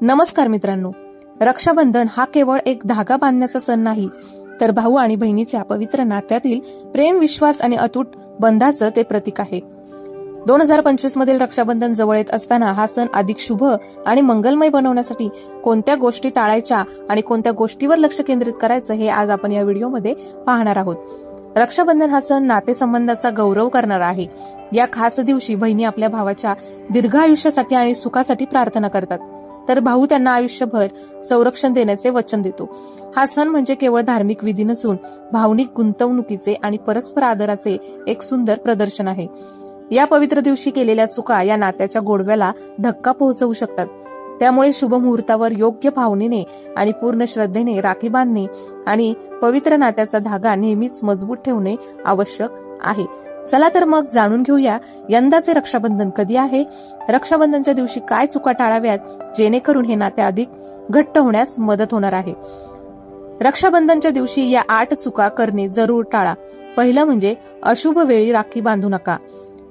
नमस्कार मित्रांनो, रक्षाबंधन हा केवळ एक धागा बांधण्याचा सण नाही, तर भाऊ आणि बहिणीच्या पवित्र नात्यातील प्रेम, विश्वास आणि अतूट बंधाचं ते प्रतीक आहे. 2025 मधील रक्षाबंधन जवळ येत असताना हा सण अधिक शुभ आणि मंगलमय बनवण्यासाठी कोणत्या गोष्टी टाळायच्या आणि कोणत्या गोष्टीवर लक्ष केंद्रित करायचं हे आज आपण या व्हिडिओमध्ये पाहणार आहोत. रक्षाबंधन हा सण नातेसंबंधाचा गौरव करणारा आहे. या खास दिवशी बहिणी आपल्या भावाच्या दीर्घ आयुष्यासाठी आणि सुखासाठी प्रार्थना करतात, तर भाऊ त्यांना आयुष्यभर संरक्षण देण्याचे वचन देतो. हा सण म्हणजे केवळ धार्मिक विधी नसून भावनिक गुंतवणुकीचे आणि परस्पर आदराचे एक सुंदर प्रदर्शन आहे. या पवित्र दिवशी केलेल्या चुका या नात्याच्या गोडव्याला धक्का पोहोचवू शकतात. त्यामुळे शुभ मुहूर्तावर योग्य भावनेने आणि पूर्ण श्रद्धेने राखी बांधणे आणि पवित्र नात्याचा धागा नेहमीच मजबूत ठेवणे आवश्यक आहे. चला तर मग जाणून घेऊया यंदाचे रक्षाबंधन कधी आहे, रक्षाबंधनच्या दिवशी काय चुका टाळाव्यात जेणेकरून हे नाते अधिक घट्ट होण्यास मदत होणार आहे. रक्षाबंधनच्या दिवशी या 8 चुका करणे जरूर टाळा. पहिलं म्हणजे अशुभ वेळी राखी बांधू नका.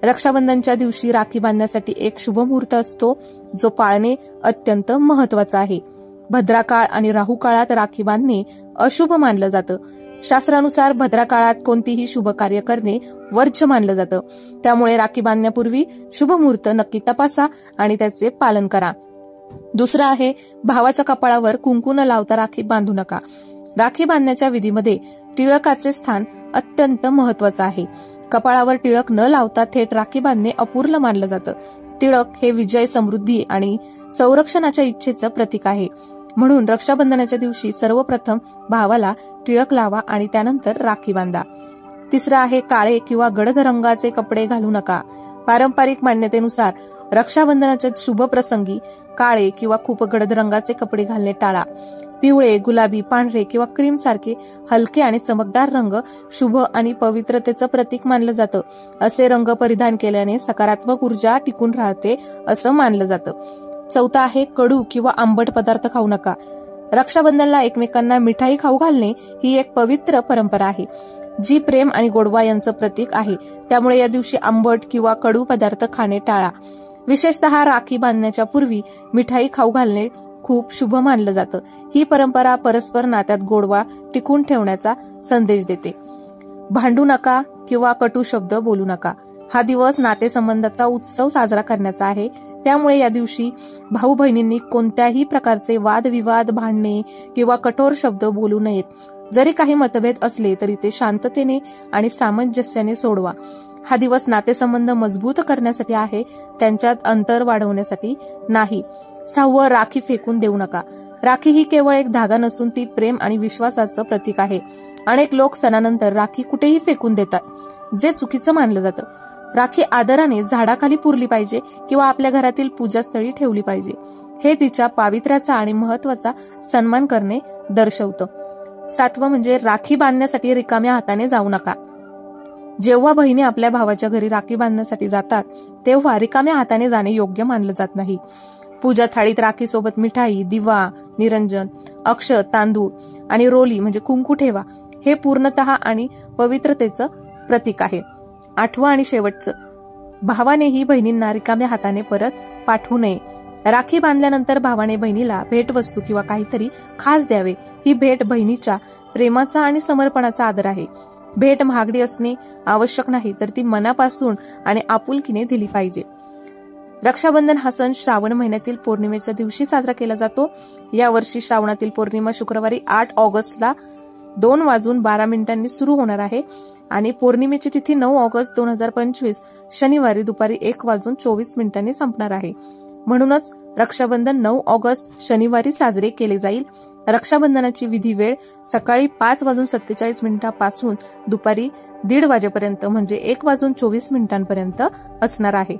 रक्षाबंधनच्या दिवशी राखी बांधण्यासाठी एक शुभ मुहूर्त असतो, जो पाळणे अत्यंत महत्वाचा आहे. भद्रा काळ आणि राहू काळात राखी बांधणे अशुभ मानलं जातं. शास्त्रानुसार भद्रा काळात कोणतीही शुभ कार्य करणे वर्ज्य मानलं जातं. त्यामुळे राखी बांधण्यापूर्वी शुभ मुहूर्त नक्की तपासा आणि त्याचे पालन करा. दुसरं आहे, भावाच्या कपाळावर कुंकू न लावता राखी बांधू नका. राखी बांधण्याच्या विधीमध्ये टिळकाचे स्थान अत्यंत महत्वाचं आहे. कपाळावर टिळक न लावता थेट राखी बांधणे अपूर्ण मानलं जातं. टिळक हे विजय, समृद्धी आणि संरक्षणाच्या इच्छेचं प्रतीक आहे. म्हणून रक्षाबंधनाच्या दिवशी सर्वप्रथम भावाला टिळक लावा आणि त्यानंतर राखी बांधा. तिसरं आहे, काळे किंवा गडद रंगाचे कपडे घालू नका. पारंपरिक मान्यतेनुसार रक्षाबंधनाच्या शुभ प्रसंगी काळे किंवा खूप गडद रंगाचे कपडे घालणे टाळा. पिवळे, गुलाबी, पांढरे किंवा क्रीम सारखे हलके आणि चमकदार रंग शुभ आणि पवित्रतेचं प्रतीक मानलं जातं. असे रंग परिधान केल्याने सकारात्मक ऊर्जा टिकून राहते असं मानलं जातं. चौथा आहे, कडू किंवा आंबट पदार्थ खाऊ नका. रक्षाबंधनला एकमेकांना मिठाई खाऊ घालणे ही एक पवित्र परंपरा आहे, जी प्रेम आणि गोडवा यांचं प्रतीक आहे. त्यामुळे या दिवशी आंबट किंवा कडू पदार्थ खाणे टाळा. विशेषतः राखी बांधण्याच्या पूर्वी मिठाई खाऊ घालणे खूप शुभ मानलं जातं. ही परंपरा परस्पर नात्यात गोडवा टिकून ठेवण्याचा संदेश देते. भांडू नका किंवा कटू शब्द बोलू नका. हा दिवस नातेसंबंधाचा उत्सव साजरा करण्याचा आहे. त्यामुळे या दिवशी भाऊ बहिणींनी कोणत्याही प्रकारचे वादविवाद, भांडणे किंवा कठोर शब्द बोलू नयेत. जरी काही मतभेद असले तरी ते शांततेने आणि सामंजस्याने सोडवा. हा दिवस नातेसंबंध मजबूत करण्यासाठी आहे, त्यांच्यात अंतर वाढवण्यासाठी नाही. 6, राखी फेकून देऊ नका. राखी ही केवळ एक धागा नसून ती प्रेम आणि विश्वासाचं प्रतीक आहे. अनेक लोक सणानंतर राखी कुठेही फेकून देतात, जे चुकीचं मानलं जातं. राखी आदराने झाडाखाली पुरली पाहिजे किंवा आपल्या घरातील पूजास्थळी ठेवली पाहिजे. हे तिच्या पावित्र्याचा आणि महत्वाचा सन्मान करणे दर्शवतं. 7 म्हणजे राखी बांधण्यासाठी रिकाम्या हाताने जाऊ नका. जेव्हा बहिणी आपल्या भावाच्या घरी राखी बांधण्यासाठी जातात, तेव्हा रिकाम्या हाताने जाणे योग्य मानलं जात नाही. पूजा थाळीत राखी सोबत मिठाई, दिवा, निरंजन, अक्षत, तांदूळ आणि रोली म्हणजे कुंकू ठेवा. हे पूर्णतः आणि पवित्रतेचं प्रतीक आहे. 8 आणि शेवटचं, भावानेही बहिणींना रिकाम्या हाताने परत पाठवू नये. राखी बांधल्यानंतर भावाने बहिणीला भेटवस्तू किंवा काहीतरी खास द्यावे. ही भेट बहिणीच्या प्रेमाचा आणि समर्पणाचा आदर आहे. भेट महागडी असणे आवश्यक नाही, तर ती मनापासून आणि आपुलकीने दिली पाहिजे. रक्षाबंधन हा सण श्रावण महिन्यातील पौर्णिमेच्या दिवशी साजरा केला जातो. यावर्षी श्रावणातील पौर्णिमा शुक्रवारी 8 ऑगस्टला 2:12 सुरू होणार आहे आणि पौर्णिमेची तिथी 9 ऑगस्ट 2025 शनिवारी दुपारी 1:24 संपणार आहे. म्हणूनच रक्षाबंधन 9 ऑगस्ट शनिवारी साजरे केले जाईल. रक्षाबंधनाची विधी वेळ सकाळी 5:47 पासून दुपारी 1:30 वाजेपर्यंत म्हणजे 1:24 पर्यंत असणार आहे.